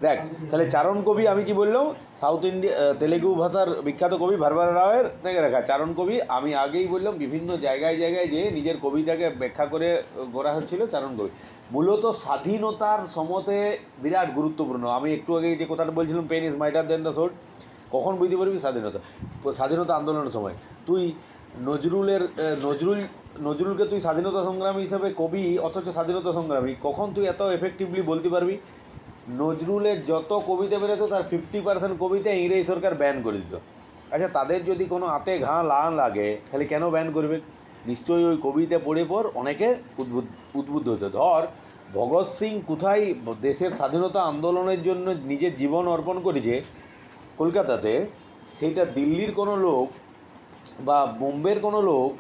দেখ, তাহলে চারণ কবি আমি কি বললাম, সাউথ ইন্ডিয়া তেলেগু ভাষার বিখ্যাত কবি ভারবারা রাওয়ের থেকে লেখা চারণ কবি। আমি আগেই বললাম বিভিন্ন জায়গায় জায়গায় যে নিজের কবিতাকে ব্যাখ্যা করে গড়া হচ্ছিল চারণ কবি। মূলত স্বাধীনতার সমতে বিরাট গুরুত্বপূর্ণ। আমি একটু আগে যে কথাটা বলছিলাম, pen is mightier than the sword, কখন বুঝতে পারবি স্বাধীনতা? স্বাধীনতা আন্দোলনের সময়। তুই নজরুলের নজরুলকে তুই স্বাধীনতা সংগ্রামী হিসেবে কবি, অথচ স্বাধীনতা সংগ্রামী, কখন তুই এত এফেক্টিভলি বলতে পারবি? নজরুলের যত কবিতা বেরোতো তার 50% কবিতা ইংরেজ সরকার ব্যান করে দিত। আচ্ছা, তাদের যদি কোনো আতে ঘা লাগে তাহলে কেন ব্যান করবে? নিশ্চয়ই ওই কবিতা পড়ে পর অনেকে উদ্বুদ্ধ হতো। ধর, ভগৎ সিং কোথায় দেশের স্বাধীনতা আন্দোলনের জন্য নিজের জীবন অর্পণ করেছে কলকাতাতে, সেইটা দিল্লির কোনো লোক বা বোম্বের কোনো লোক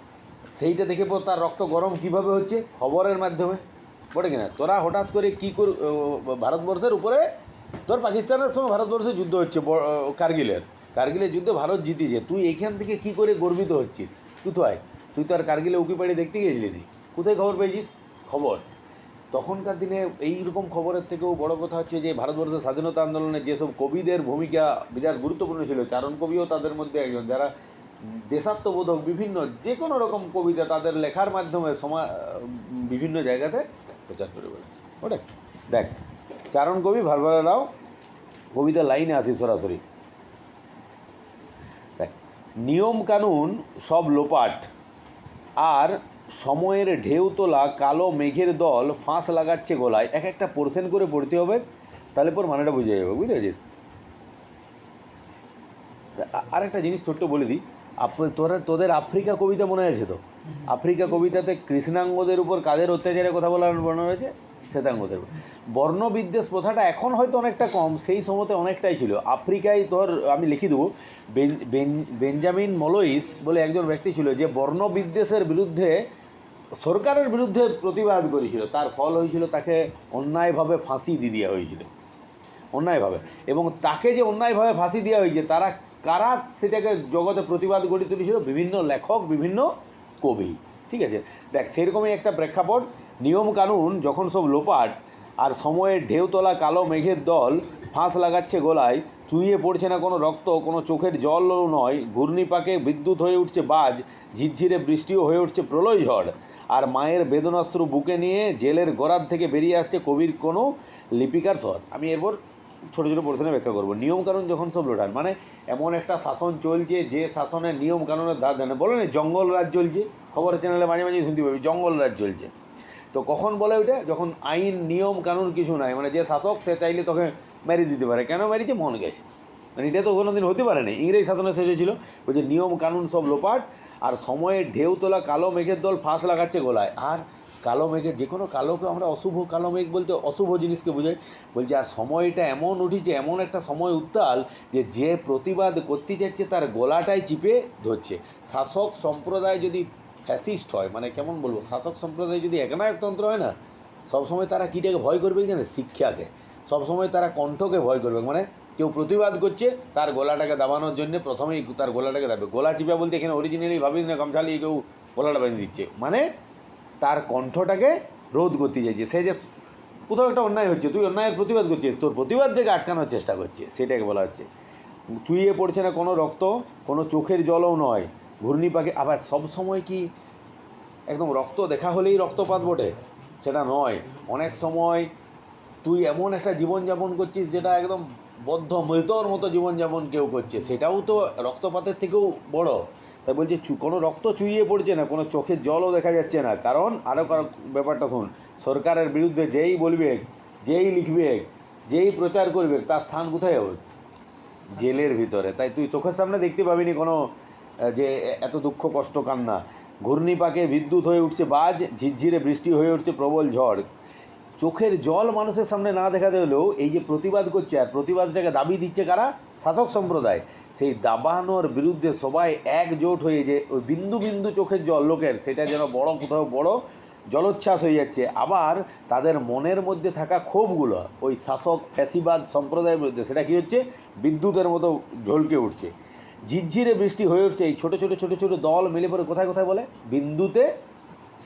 সেইটা দেখে পর তার রক্ত গরম কীভাবে হচ্ছে? খবরের মাধ্যমে, বটে কিনা? তোরা হঠাৎ করে কী করে ভারতবর্ষের উপরে, তোর পাকিস্তানের সঙ্গে ভারতবর্ষের যুদ্ধ হচ্ছে, কার্গিলের যুদ্ধে ভারত জিতেছে, তুই এইখান থেকে কী করে গর্বিত হচ্ছিস? তুই তো আর কার্গিলে উকি পাড়ি দেখতে গিয়েছিলি নি? কোথায় খবর পেয়েছিস? খবর তখনকার দিনে এইরকম খবরের থেকেও বড় কথা হচ্ছে যে ভারতবর্ষের স্বাধীনতা আন্দোলনে যেসব কবিদের ভূমিকা বিরাট গুরুত্বপূর্ণ ছিল, চারণ কবিও তাদের মধ্যে একজন, যারা দেশাত্মবোধক বিভিন্ন যে কোনো রকম কবিতা তাদের লেখার মাধ্যমে বিভিন্ন জায়গাতে প্রচার করে বেড়েছে। ওটা দেখ, চারণ কবি ভারবারা রাও, কবিতার লাইনে আসি সরাসরি। দেখ, নিয়ম কানুন সব লোপাট, আর সময়ের ঢেউ তোলা কালো মেঘের দল ফাঁস লাগাচ্ছে গলায়। এক একটা পোর্শন করে পড়তে হবে, তাহলে পর মানেটা বুঝে যাবে, বুঝতে পেরেছিস? আর একটা জিনিস ছোট্ট বলে দিই, তোদের আফ্রিকা কবিতা মনে আছে তো? আফ্রিকা কবিতাতে কৃষ্ণাঙ্গদের উপর কাদের অত্যাচারের কথা বলানো হয়েছে? শ্বেতাঙ্গদের। বর্ণবিদ্বেষ প্রথাটা এখন হয়তো অনেকটা কম, সেই সময়তে অনেকটাই ছিল। আফ্রিকায় তোর আমি লিখে দেবো, বেঞ্জামিন মলোইস বলে একজন ব্যক্তি ছিল যে বর্ণবিদ্বেষের বিরুদ্ধে, সরকারের বিরুদ্ধে প্রতিবাদ করেছিল। তার ফল হয়েছিল তাকে অন্যায়ভাবে ফাঁসি দিয়ে দেওয়া হয়েছিল, অন্যায়ভাবে। এবং তাকে যে অন্যায়ভাবে ফাঁসি দেওয়া হয়েছে, কারা সেটাকে জগতে প্রতিবাদ গড়ে তুলেছিল? বিভিন্ন লেখক, বিভিন্ন কবি। ঠিক আছে, দেখ সেরকমই একটা প্রেক্ষাপট। নিয়ম কানুন যখন সব লোপাট, আর সময়ের ঢেউ তোলা কালো মেঘের দল ফাঁস লাগাচ্ছে গলায়, চুইয়ে পড়ছে না কোনো রক্ত, কোনো চোখের জলও নয়, ঘূর্ণিপাকে বিদ্যুৎ হয়ে উঠছে বাজ, ঝিরঝিরে বৃষ্টিও হয়ে উঠছে প্রলয় ঝড়, আর মায়ের বেদনাস্ত্র বুকে নিয়ে জেলের গরাদ থেকে বেরিয়ে আসছে কবির কোনো লিপিকার স্বর। আমি এরপর ছোটো ছোটো প্রশ্নে ব্যাখ্যা করবো। নিয়মকানুন যখন সব লোটান, মানে এমন একটা শাসন চলছে যে শাসনের নিয়ম কানুনের ধার ধানে, বলে না জঙ্গল রাজ চলছে, খবরের চ্যানেলে মাঝে মাঝে শুনতে পাবি জঙ্গল রাজ চলছে। তো কখন বলে ওইটা? যখন আইন নিয়ম কানুন কিছু নাই, মানে যে শাসক সে চাইলে তোকে মেরে দিতে পারে। কেন মেরেছে? মন গেছে। মানে এটা তো কোনো দিন হতে পারে না, ইংরেজ শাসনে সেজেছিল। বলছে নিয়ম কানুন সব লোপাট, আর সময়ের ঢেউ তোলা কালো মেঘের দল ফাঁস লাগাচ্ছে গলায়। আর কালো মেঘের, যে কোনো কালোকে আমরা অশুভ, কালো মেঘ বলতে অশুভ জিনিসকে বোঝাই। বলছে আর সময়টা এমন উঠেছে, এমন একটা সময় উত্তাল, যে প্রতিবাদ করতে যাচ্ছে তার গলাটাই চিপে ধরছে। শাসক সম্প্রদায় যদি ফ্যাসিস্ট হয়, মানে কেমন বলবো, শাসক সম্প্রদায় যদি একনায়কতন্ত্র হয় না, সবসময় তারা কীটাকে ভয় করবে জানে? শিক্ষাকে। সবসময় তারা কণ্ঠকে ভয় করবে। মানে কেউ প্রতিবাদ করছে, তার গলাটাকে দাবানোর জন্য প্রথমেই তার গলাটাকে দাবে। গলা চিপা বলতে এখানে অরিজিনালি ভাবিস না গামছালি কেউ গলাটা বেঁধে দিচ্ছে, মানে তার কণ্ঠটাকে রোধ করতে চাইছে। সে যে কোথাও একটা অন্যায় হচ্ছে, তুই অন্যায়ের প্রতিবাদ করছিস, তোর প্রতিবাদ থেকে আটকানোর চেষ্টা করছে, সেটাকে বলা হচ্ছে। চুইয়ে পড়ছে না কোনো রক্ত, কোনো চোখের জলও নয়, ঘূর্ণিপাকে। আবার সব সময় কি একদম রক্ত দেখা হলেই রক্তপাত বটে? সেটা নয়। অনেক সময় তুই এমন একটা জীবনযাপন করছিস যেটা একদম বদ্ধ মৃতর মতো জীবনযাপন কেউ করছে, সেটাও তো রক্তপাতের থেকেও বড়। তাই বলছে কোনো রক্ত চুইয়ে পড়ছে না, কোনো চোখের জলও দেখা যাচ্ছে না। কারণ আরও ব্যাপারটা শুন, সরকারের বিরুদ্ধে যেই বলবে, যেই লিখবে, যেই প্রচার করবে, তার স্থান কোথায় হবে? জেলের ভিতরে। তাই তুই চোখের সামনে দেখতে পাবিনি কোনো যে এত দুঃখ কষ্ট কান্না। ঘূর্ণিপাকে বিদ্যুৎ হয়ে উঠছে বাজ, ঝিরঝিরে বৃষ্টি হয়ে উঠছে প্রবল ঝড়। চোখের জল মানুষের সামনে না দেখাতে হলেও এই যে প্রতিবাদ করছে, আর প্রতিবাদটাকে দাবি দিচ্ছে কারা? শাসক সম্প্রদায়। সেই দাবানোর বিরুদ্ধে সবাই একজোট হয়ে যে ওই বিন্দু বিন্দু চোখের জল লোকের, সেটা যেন বড় কোথাও বড় জলোচ্ছ্বাস হয়ে যাচ্ছে। আবার তাদের মনের মধ্যে থাকা ক্ষোভগুলো ওই শাসক ফ্যাসিবাদ সম্প্রদায়ের বিরুদ্ধে, সেটা কী হচ্ছে? বিদ্যুতের মতো ঝলকে উঠছে। ঝিরঝিরে বৃষ্টি হয়ে উঠছে। এই ছোটো ছোটো ছোটো ছোটো দল মিলে পরে কোথায় কোথায় বলে? বিন্দুতে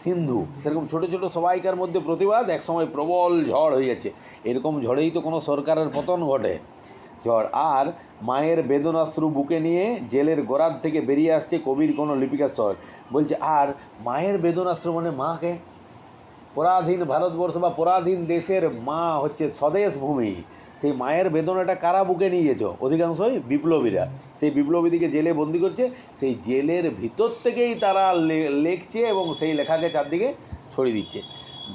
সিন্ধু, সেরকম ছোটো ছোটো সবাইকার মধ্যে প্রতিবাদ, একসময় প্রবল ঝড় হয়ে যাচ্ছে। এরকম ঝড়েই তো কোনো সরকারের পতন ঘটে, ঝড়। আর মায়ের বেদনাশ্রু বুকে নিয়ে জেলের গোড়ার থেকে বেরিয়ে আসছে কবির কোনো লিপিকার স্বর। বলছে আর মায়ের বেদনাশ্রু মানে মাকে, পরাধীন ভারতবর্ষ বা পরাধীন দেশের মা হচ্ছে স্বদেশ ভূমি, সেই মায়ের বেদনাটা কারা বুকে নিয়ে যেত? অধিকাংশই বিপ্লবীরা। সেই বিপ্লবীদিকে জেলে বন্দি করছে, সেই জেলের ভিতর থেকেই তারা লেখছে এবং সেই লেখাকে চারদিকে ছড়িয়ে দিচ্ছে।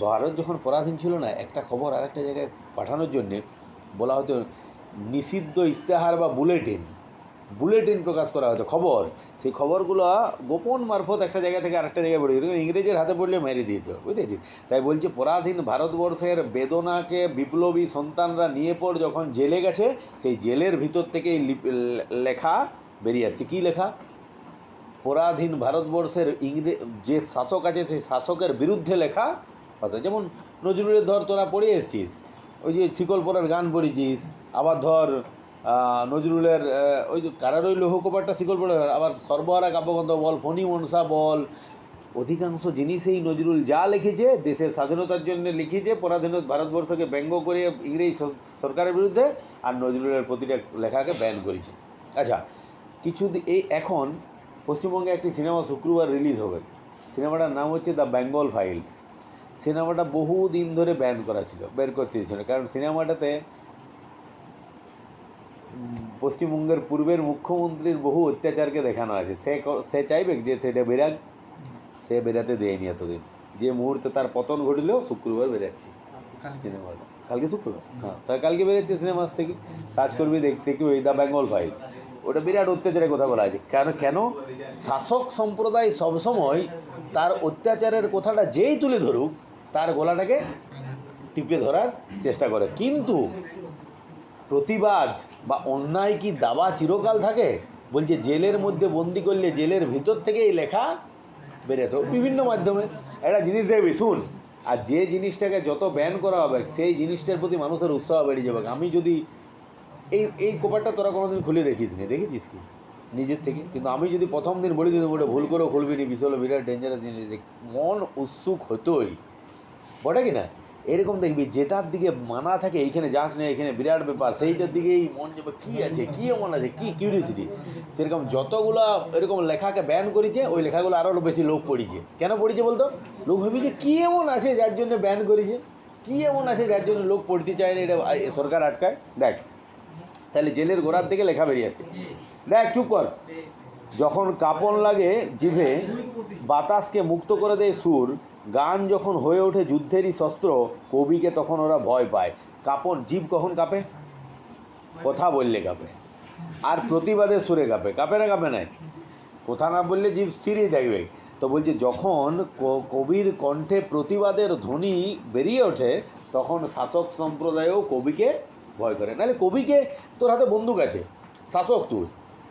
ভারত যখন পরাধীন ছিল না, একটা খবর আরেকটা জায়গায় পাঠানোর জন্যে বলা হতো নিষিদ্ধ ইশতেহার বা বুলেটিন প্রকাশ করা হতো, খবর। সেই খবরগুলো গোপন মারফত একটা জায়গা থেকে আরেকটা জায়গায় পড়ে যেত, ইংরেজের হাতে পড়লে মেরে দিত, বুঝেছি। তাই বলছে পরাধীন ভারতবর্ষের বেদনাকে বিপ্লবী সন্তানরা নিয়ে পড় যখন জেলে গেছে, সেই জেলের ভিতর থেকে লেখা বেরিয়ে আসছে। কী লেখা? পরাধীন ভারতবর্ষের যে শাসক আছে সেই শাসকের বিরুদ্ধে লেখা কথা। যেমন নজরুলের ধর তোরা পড়ে এসছিস, ওই যে শিকল পরার গান পড়েছিস, আবার ধর নজরুলের ওই যে কারার ওই লৌহকপাটটা শিকল পড়ে, আবার সর্বহারা কাব্যগ্রন্থ বল, ফণী মনসা বল, অধিকাংশ জিনিসেই নজরুল যা লিখেছে দেশের স্বাধীনতার জন্য লিখেছে, পরাধীন ভারতবর্ষকে ব্যঙ্গ করে ইংরেজ সরকারের বিরুদ্ধে, আর নজরুলের প্রতিটা লেখাকে ব্যান করেছে। আচ্ছা, এই এখন পশ্চিমবঙ্গে একটি সিনেমা শুক্রবার রিলিজ হবে, সিনেমাটার নাম হচ্ছে দ্য বেঙ্গল ফাইলস। সিনেমাটা বহু দিন ধরে ব্যান করা ছিল, বের করতে ছিল, কারণ সিনেমাটাতে পশ্চিমবঙ্গের পূর্বের মুখ্যমন্ত্রীর বহু অত্যাচারকে দেখানো আছে। সে চাইবে যে সেটা বেরাক, সে বেরাতে দেয়নি এতদিন। যে মুহূর্তে তার পতন ঘটল, শুক্রবার বেরাচ্ছে সিনেমাটা। কালকে শুক্রবার, হ্যাঁ, তাই কালকে বেরোচ্ছে সিনেমা থেকে, সার্চ করবি দেখতে ওই দ্য বেঙ্গল ফাইলস। ওটা বিরাট অত্যাচারের কথা বলা আছে। কেন শাসক সম্প্রদায় সবসময় তার অত্যাচারের কথাটা যেই তুলে ধরুক, তার গলাটাকে টিপে ধরার চেষ্টা করে। কিন্তু প্রতিবাদ বা অন্যায় কি দাবা চিরকাল থাকে? বলছে জেলের মধ্যে বন্দি করলে জেলের ভিতর থেকে এই লেখা বেরোতো বিভিন্ন মাধ্যমে। একটা জিনিস দেখবি, শুন, আর যে জিনিসটাকে যত ব্যান করা হবে সেই জিনিসটার প্রতি মানুষের উৎসাহ বেড়ে যাবে। আমি যদি এই কভারটা তোরা কোনোদিন খুলে দেখিস নি, দেখেছিস কি নিজের থেকে? কিন্তু আমি যদি প্রথম দিন বলি দিতে বলে ভুল করেও খুলবি নি, বিশাল বিরাট ডেঞ্জারাস জিনিস, মন উৎসুক হতোই বটে কি না? এরকম দেখবি যেটার দিকে মানা থাকে এইখানে যাস না, এখানে বিরাট ব্যাপার, সেইটার দিকেই মন যাবে, কী আছে, কী এমন আছে, কী কিউরিয়াসিটি। সেরকম যতগুলো এরকম লেখাকে ব্যান করেছে, ওই লেখাগুলো আরও বেশি লোক পড়িছে। কেন পড়িছে বলতো? লোক ভাবি যে কী এমন আছে যার জন্য ব্যান করেছে, কী এমন আছে যার জন্য লোক পড়তে চায় না, এটা সরকার আটকায়। দেখ, তাহলে জেলের গোড়ার দিকে লেখা বেরিয়ে আসছে। দেখ, চুপ কর। যখন কাঁপন লাগে জিভে, বাতাসকে মুক্ত করে দেয় সুর, গান যখন হয়ে ওঠে যুদ্ধেরই শস্ত্র, কবিকে তখন ওরা ভয় পায়। কাঁপন, জীব কখন কাঁপে? কথা বললে কাঁপে, আর প্রতিবাদের সুরে কাঁপে। কাঁপে না? কাঁপে নাই? কথা না বললে জীব স্থিরই থাকবে। তো বলছে যখন কবির কণ্ঠে প্রতিবাদের ধ্বনি বেরিয়ে ওঠে, তখন শাসক সম্প্রদায়ও কবিকে ভয় করে। নাহলে কবিকে, তোর হাতে বন্দুক আছে, শাসক তুই,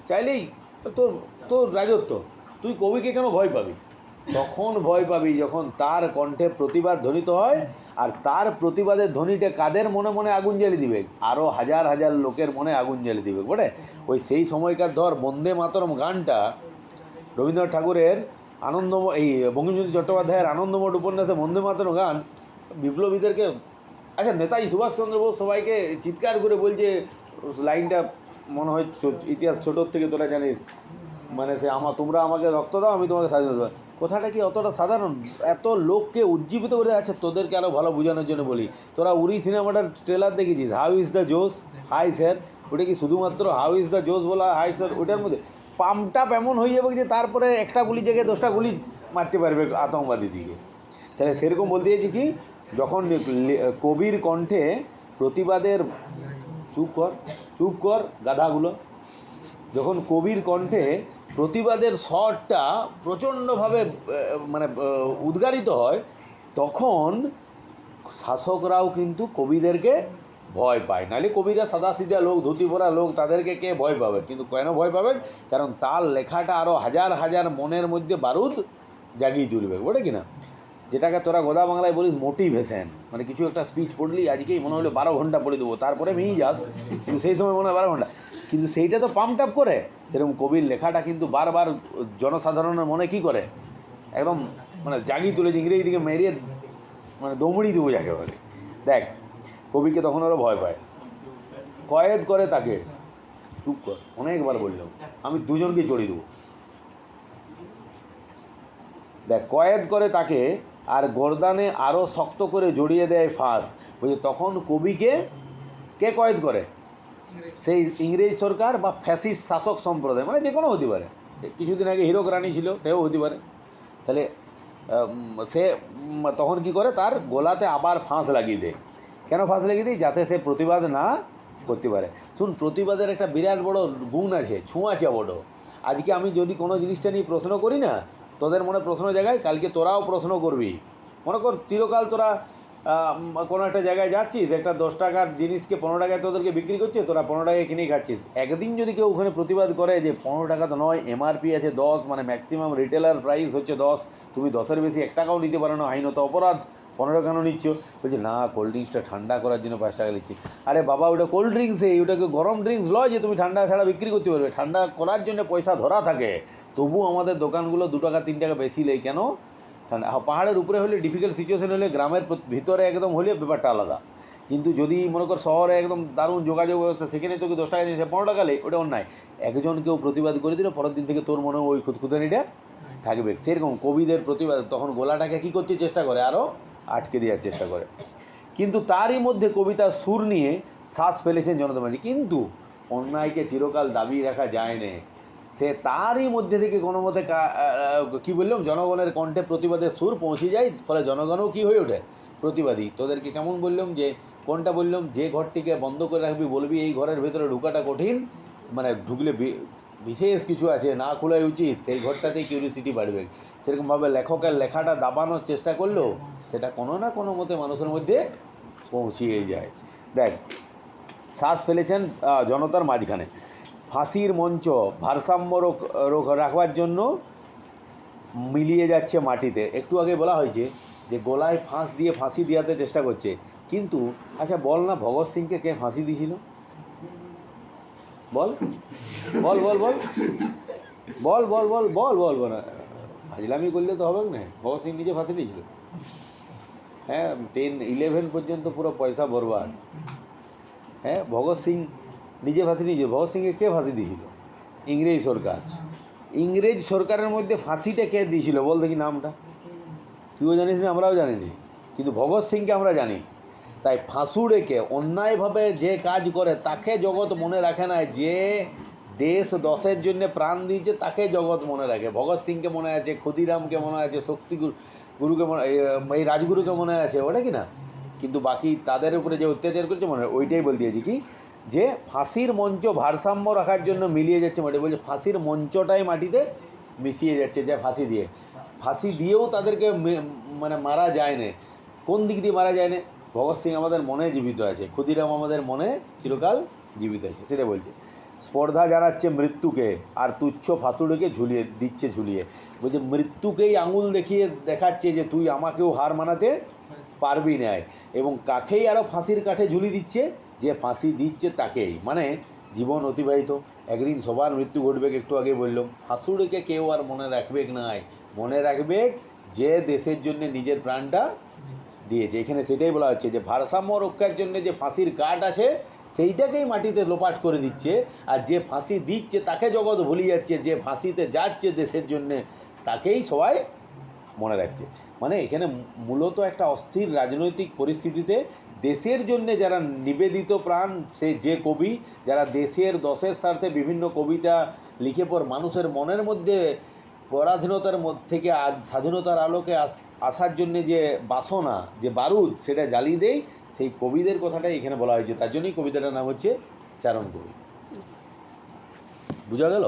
চাইলেই তোর তোর রাজত্ব, তুই কবিকে কেন ভয় পাবি? তখন ভয় পাবি যখন তার কণ্ঠে প্রতিবাদ ধ্বনিত হয়, আর তার প্রতিবাদের ধ্বনিটা কাদের মনে মনে আগুন জ্বালিয়ে দিবে? আরও হাজার হাজার লোকের মনে আগুন জ্বালিয়ে দিবে বটে। ওই সেই সময়কার ধর বন্দে মাতরম গানটা রবীন্দ্রনাথ ঠাকুরের এই বঙ্কিমচন্দ্র চট্টোপাধ্যায়ের আনন্দমঠ উপন্যাসে বন্দে মাতরম গান বিপ্লবীদেরকে, আচ্ছা, নেতাজি সুভাষচন্দ্র বোস সবাইকে চিৎকার করে বলছে, লাইনটা মনে হয় ইতিহাস ছোটোর থেকে তোরা জানিস, মানে সে তোমরা আমাকে রক্ত দাও, আমি তোমাকে স্বাধীনতা দেবো। কথাটা কি অতটা সাধারণ? এত লোককে উজ্জীবিত করে আছে। তোদেরকে আরও ভালো বোঝানোর জন্য বলি, তোরা উড়ি সিনেমাটার ট্রেলার দেখেছিস, হাউ ইজ দ্য জোস, হাই স্যার? ওটা কি শুধুমাত্র হাউ ইজ দ্য জোস বলা, হাই স্যার? ওটার মধ্যে পাম্পটাপ এমন হয়ে যাবে যে তারপরে একটা গুলি জায়গায় 10টা গুলি মারতে পারবে আতঙ্কবাদী দিকে। তাহলে সেরকম বলতে চাইছি কি, যখন কবির কণ্ঠে প্রতিবাদের, চুপ কর গাধাগুলো, যখন কবির কণ্ঠে প্রতিবাদের স্বরটা প্রচণ্ডভাবে মানে উদ্গারিত হয়, তখন শাসকরাও কিন্তু কবিদেরকে ভয় পায়। নাহলে কবিরা সাদাসিধা লোক, ধুতি পরা লোক, তাদেরকে কে ভয় পাবে? কিন্তু কেন ভয় পাবে? কারণ তার লেখাটা আরও হাজার হাজার মনের মধ্যে বারুদ জাগিয়ে তুলবে, বটে কিনা? যেটাকে তোরা গোদা বাংলায় বলিস মোটিভেশন, মানে কিছু একটা স্পিচ পড়লি, আজকেই মনে হলো 12 ঘন্টা পড়ে দেবো, তারপরে মেয়েই যাস, কিন্তু সেই সময় মনে হয় 12 ঘন্টা, কিন্তু সেইটা তো পাম্প আপ করে। সেরকম কবির লেখাটা কিন্তু বারবার জনসাধারণের মনে কী করে? একদম মানে জাগি তুলেছে, ইংরেজি দিকে মেরিয়ে মানে দৌড়ি দেবো যাকে বলে। দেখ কবিকে তখন ওরা ভয় পায়, কয়েদ করে তাকে, চুপ কর অনেকবার বললাম, আমি দুজনকে জড়িয়ে দেবো। দেখ কয়েদ করে তাকে আর গর্দানে আরও শক্ত করে জড়িয়ে দেয় ফাঁস। বুঝলি, তখন কবিকে কে কয়েদ করে? সেই ইংরেজ সরকার বা ফ্যাসিস্ট শাসক সম্প্রদায়, মানে যে কোনো হতে পারে। কিছুদিন আগে হিরক রানী ছিল, সেও হতে পারে। তাহলে সে তখন কি করে, তার গলাতে আবার ফাঁস লাগিয়ে দেয়। কেন ফাঁস লাগিয়ে দেয়? যাতে সে প্রতিবাদ না করতে পারে। শুন, প্রতিবাদের একটা বিরাট বড় গুণ আছে, ছোঁয়াচে বড়। আজকে আমি যদি কোনো জিনিসটা নিয়ে প্রশ্ন করি না, তোদের মনে প্রশ্ন জায়গায়, কালকে তোরাও প্রশ্ন করবি। মনে কর চিরকাল তোরা কোনো একটা জায়গায় যাচ্ছিস, একটা 10 টাকার জিনিসকে 15 টাকায় তোদেরকে বিক্রি করছে, তোরা 15 টাকায় কিনে খাচ্ছিস। একদিন যদি কেউ ওখানে প্রতিবাদ করে যে 15 টাকা তো নয়, এমআরপি আছে 10, মানে ম্যাক্সিমাম রিটেলার প্রাইস হচ্ছে 10, তুমি 10-এর বেশি 1 টাকাও নিতে পারো না, আইনত অপরাধ, 15 কেন নিচ্ছ? বলছে না, কোল্ড ড্রিঙ্কসটা ঠান্ডা করার জন্য 5 টাকা নিচ্ছি। আরে বাবা, ওটা কোল্ড ড্রিঙ্কসে, ওটাকে গরম ড্রিঙ্কস লয় যে তুমি ঠান্ডা ছাড়া বিক্রি করতে পারবে। ঠান্ডা করার জন্য পয়সা ধরা থাকে, তবু আমাদের দোকানগুলো 2 টাকা 3 টাকা বেশি নেই কেন? ঠান্ডা। পাহাড়ের উপরে হলে, ডিফিকাল্ট সিচুয়েশন হলে, গ্রামের ভিতরে একদম হলে ব্যাপারটা আলাদা। কিন্তু যদি মনে কর শহরে একদম দারুণ যোগাযোগ ব্যবস্থা, সেখানে তোকে 10 টাকা দিয়েছে, 15 টাকা নেই, ওটা অন্যায়। একজন কেউ প্রতিবাদ করে দিল, পরের দিন থেকে তোর মনে ওই খুঁতখুঁতানিটা থাকবে। সেরকম কবিদের প্রতিবাদ, তখন গোলাটাকে কী করতে চেষ্টা করে, আরও আটকে দেওয়ার চেষ্টা করে। কিন্তু তারই মধ্যে কবিতার সুর নিয়ে শ্বাস ফেলেছেন জনতা মাঝি। কিন্তু অন্যায়কে চিরকাল দাবি রাখা যায় না, সে তারই মধ্যে থেকে কোনো মতে কী বললাম, জনগণের কণ্ঠে প্রতিবাদের সুর পৌঁছে যায়, ফলে জনগণও কী হয়ে ওঠে, প্রতিবাদী। তোদেরকে কেমন বললাম, যে কোনটা বললাম, যে ঘরটিকে বন্ধ করে রাখবি, বলবি এই ঘরের ভেতরে ঢোকাটা কঠিন, মানে ঢুকলে বিশেষ কিছু আছে, না খোলাই উচিত, সেই ঘরটাতেই কিউরিসিটি বাড়বে। সেরকমভাবে লেখকের লেখাটা দাবানোর চেষ্টা করলেও সেটা কোনো না কোনো মতে মানুষের মধ্যে পৌঁছিয়ে যায়। দেখ, শ্বাস ফেলেছেন জনতার মাঝখানে, ফাঁসির মঞ্চ ভারসাম্য রাখবার জন্য মিলিয়ে যাচ্ছে মাটিতে। একটু আগে বলা হয়েছে যে গলায় ফাঁস দিয়ে ফাঁসি দেওয়াতে চেষ্টা করছে। কিন্তু আচ্ছা বল না, ভগৎ সিংকে কে ফাঁসি দিয়েছিল? বল বল বল বল বল বল বল বল বল বল ফাজলামি করলে তো হবে না। ভগৎ সিং নিজে ফাঁসি দিয়েছিল? হ্যাঁ, 10-11 পর্যন্ত পুরো পয়সা বরবাদ। হ্যাঁ, ভগৎ সিং নিজে ফাঁসি নিয়েছিল। ভগৎ সিংকে কে ফাঁসি দিয়েছিল? ইংরেজ সরকার। ইংরেজ সরকারের মধ্যে ফাঁসিটা কে দিয়েছিল বল দেখি নামটা। তুইও জানিস না, আমরাও জানি না, কিন্তু ভগৎ সিংকে আমরা জানি। তাই ফাঁসুড়েকে, অন্যায়ভাবে যে কাজ করে তাকে জগৎ মনে রাখে না, যে দেশ দশের জন্য প্রাণ দিয়েছে তাকে জগৎ মনে রাখে। ভগৎ সিংকে মনে আছে, ক্ষুদিরামকে মনে আছে, শক্তি গুরুকে মনে, এই রাজগুরুকে মনে আছে, ওটা কি না? কিন্তু বাকি তাদের উপরে যে অত্যাচার করেছে মনে হয়, ওইটাই বল দিয়েছি কি, যে ফাঁসির মঞ্চ ভারসাম্য রাখার জন্য মিলিয়ে যাচ্ছে মাটি। বলছে ফাঁসির মঞ্চটাই মাটিতে মিশিয়ে যাচ্ছে, যে ফাঁসি দিয়ে, ফাঁসি দিয়েও তাদেরকে মানে মারা যায় না। কোন দিক দিয়ে মারা যায় না? ভগৎ সিং আমাদের মনে জীবিত আছে, ক্ষুদিরাম আমাদের মনে চিরকাল জীবিত আছে, সেটা বলছে। স্পর্ধা জানাচ্ছে মৃত্যুকে, আর তুচ্ছ ফাঁসুড়িকে ঝুলিয়ে দিচ্ছে, ঝুলিয়ে বলছে মৃত্যুকেই আঙুল দেখিয়ে দেখাচ্ছে যে তুই আমাকেও হার মানাতে পারবি না। এবং কাকেই আরও ফাঁসির কাঠে ঝুলিয়ে দিচ্ছে, যে ফাঁসি দিচ্ছে তাকেই। মানে জীবন অতিবাহিত, একদিন সবার মৃত্যু ঘটবে। একটু আগে বললাম, ফাঁসুড়িকে কেউ আর মনে রাখবে নাই, মনে রাখবে যে দেশের জন্য নিজের প্রাণটা দিয়েছে। এখানে সেটাই বলা হচ্ছে যে ভারসাম্য রক্ষার জন্য যে ফাঁসির কাঠ আছে সেইটাকেই মাটিতে লোপাট করে দিচ্ছে, আর যে ফাঁসি দিচ্ছে তাকে জগৎ ভুলে যাচ্ছে, যে ফাঁসিতে যাচ্ছে দেশের জন্যে তাকেই সবাই মনে রাখছে। মানে এখানে মূলত একটা অস্থির রাজনৈতিক পরিস্থিতিতে দেশের জন্যে যারা নিবেদিত প্রাণ, সে যে কবি, যারা দেশের দশের স্বার্থে বিভিন্ন কবিতা লিখে পর মানুষের মনের মধ্যে পরাধীনতার মধ্যে থেকে আজ স্বাধীনতার আলোকে আসার জন্যে যে বাসনা, যে বারুদ, সেটা জ্বালিয়ে দেয়, সেই কবিদের কথাটাই এখানে বলা হয়েছে। তার জন্যই কবিতাটার নাম হচ্ছে চারণ কবি। বুঝা গেল?